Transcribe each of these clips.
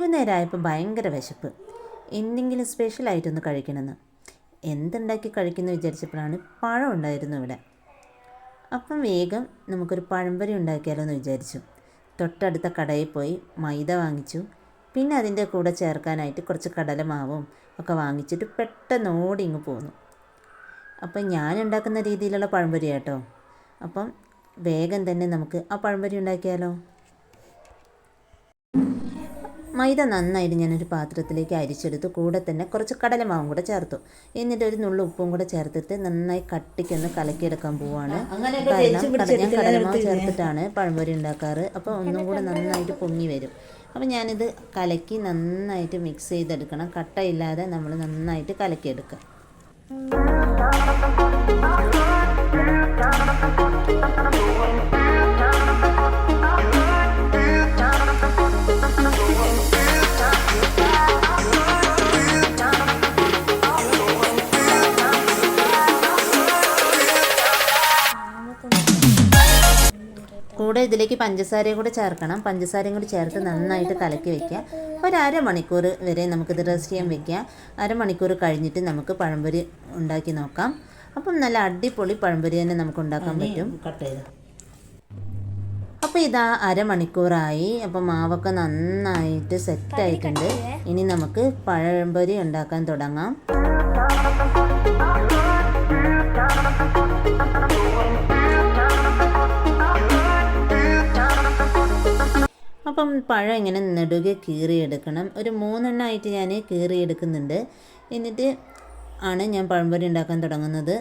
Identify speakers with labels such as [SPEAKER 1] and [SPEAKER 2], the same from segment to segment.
[SPEAKER 1] വൈകുന്നേരമായപ്പോൾ ഭയങ്കര വിശപ്പ്, എന്തെങ്കിലും സ്പെഷ്യലായിട്ടൊന്ന് കഴിക്കണമെന്ന്. എന്തുണ്ടാക്കി കഴിക്കുന്നു വിചാരിച്ചപ്പോഴാണ് പഴം ഉണ്ടായിരുന്നു ഇവിടെ. അപ്പം വേഗം നമുക്കൊരു പഴംപൊരി ഉണ്ടാക്കിയാലോ എന്ന് വിചാരിച്ചു. തൊട്ടടുത്ത കടയിൽ പോയി മൈദ വാങ്ങിച്ചു. പിന്നെ അതിൻ്റെ കൂടെ ചേർക്കാനായിട്ട് കുറച്ച് കടലമാവും ഒക്കെ വാങ്ങിച്ചിട്ട് പെട്ടെന്ന് ഓടി ഇങ്ങ് പോന്നു. അപ്പം ഞാൻ ഉണ്ടാക്കുന്ന രീതിയിലുള്ള പഴംപൊരി കേട്ടോ. അപ്പം വേഗം തന്നെ നമുക്ക് ആ പഴംപൊരി ഉണ്ടാക്കിയാലോ. മൈദ നന്നായിട്ട് ഞാനൊരു പാത്രത്തിലേക്ക് അരിച്ചെടുത്തു. കൂടെ തന്നെ കുറച്ച് കടലമാവും കൂടെ ചേർത്തു. എന്നിട്ട് ഒരു നുള്ളു ഉപ്പും കൂടെ ചേർത്തിട്ട് നന്നായി കട്ടിക്കൊന്ന് കലക്കിയെടുക്കാൻ പോവാണ്. കാരണം ഞാൻ കടലമാവ് ചേർത്തിട്ടാണ് പഴംപൊരി ഉണ്ടാക്കാറ്. അപ്പോൾ ഒന്നും കൂടെ നന്നായിട്ട് പൊങ്ങി വരും. അപ്പോൾ ഞാനിത് കലക്കി നന്നായിട്ട് മിക്സ് ചെയ്തെടുക്കണം. കട്ടയില്ലാതെ നമ്മൾ നന്നായിട്ട് കലക്കിയെടുക്കുക. കൂടെ ഇതിലേക്ക് പഞ്ചസാരയും കൂടെ ചേർക്കണം. പഞ്ചസാരയും കൂടി ചേർത്ത് നന്നായിട്ട് കലക്കി വയ്ക്കുക. ഒരു അരമണിക്കൂർ വരെ നമുക്കിത് റെസ്റ്റ് ചെയ്യാൻ വയ്ക്കുക. അരമണിക്കൂർ കഴിഞ്ഞിട്ട് നമുക്ക് പഴംപൊരി ഉണ്ടാക്കി നോക്കാം. അപ്പം നല്ല അടിപൊളി പഴംപൊരി തന്നെ നമുക്ക് ഉണ്ടാക്കാൻ പറ്റും. അപ്പോൾ ഇതാ അരമണിക്കൂറായി. അപ്പം മാവൊക്കെ നന്നായിട്ട് സെറ്റായിട്ടുണ്ട്. ഇനി നമുക്ക് പഴംപൊരി ഉണ്ടാക്കാൻ തുടങ്ങാം. അപ്പം പഴം ഇങ്ങനെ നെടുകെ കീറിയെടുക്കണം. ഒരു 3 എണ്ണമായിട്ട് ഞാൻ കീറിയെടുക്കുന്നുണ്ട്. എന്നിട്ട് ആണ് ഞാൻ പഴംപൊരി ഉണ്ടാക്കാൻ തുടങ്ങുന്നത്.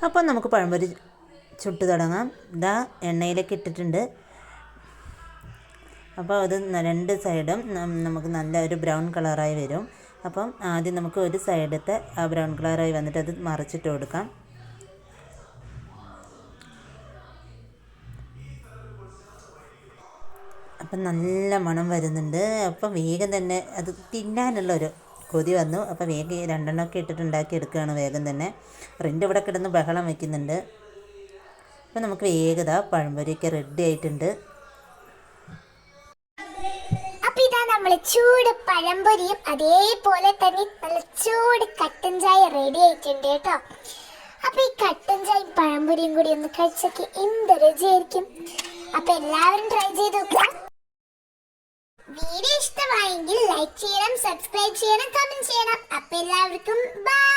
[SPEAKER 1] അപ്പം നമുക്ക് പഴംപൊരി ചുട്ട് തുടങ്ങാം. ഇതാ എണ്ണയിലേക്ക് ഇട്ടിട്ടുണ്ട്. അപ്പോൾ അത് 2 സൈഡും നമുക്ക് നല്ല ഒരു ബ്രൗൺ കളറായി വരും. അപ്പം ആദ്യം നമുക്ക് ഒരു സൈഡത്തെ ആ ബ്രൗൺ കളറായി വന്നിട്ട് അത് മറിച്ചിട്ട് കൊടുക്കാം. അപ്പം നല്ല മണം വരുന്നുണ്ട്. അപ്പം വേഗം തന്നെ അത് തിന്നാനുള്ളൊരു കൊതി വന്നു. അപ്പോൾ വേഗം 2 എണ്ണമൊക്കെ ഇട്ടിട്ട് ഉണ്ടാക്കി എടുക്കുകയാണ് വേഗം തന്നെ. റിൻ്റെ ഇവിടെ കിടന്ന് ബഹളം വയ്ക്കുന്നുണ്ട്. അപ്പോൾ നമുക്ക് വേഗത പഴംപൊരിയൊക്കെ റെഡി ആയിട്ടുണ്ട്.
[SPEAKER 2] നമ്മള് ചൂട് പഴംപൊരിയും അതേപോലെ തന്നെ നല്ല ചൂട് കട്ടൻ ചായ റെഡി ആയിട്ടുണ്ട് കേട്ടോ. അപ്പൊ ഈ കട്ടൻ ചായയും പഴംപൊരിയും കൂടി ഒന്ന് കഴിച്ചൊക്കെ എന്ത് രുചിയായിരിക്കും. അപ്പൊ എല്ലാവരും ട്രൈ ചെയ്ത് നോക്കുക. വീഡിയോ ഇഷ്ടമായെങ്കിൽ ലൈക്ക് ചെയ്യണം, സബ്സ്ക്രൈബ് ചെയ്യണം, കമന്റ് ചെയ്യണം. അപ്പൊ എല്ലാവർക്കും ബൈ.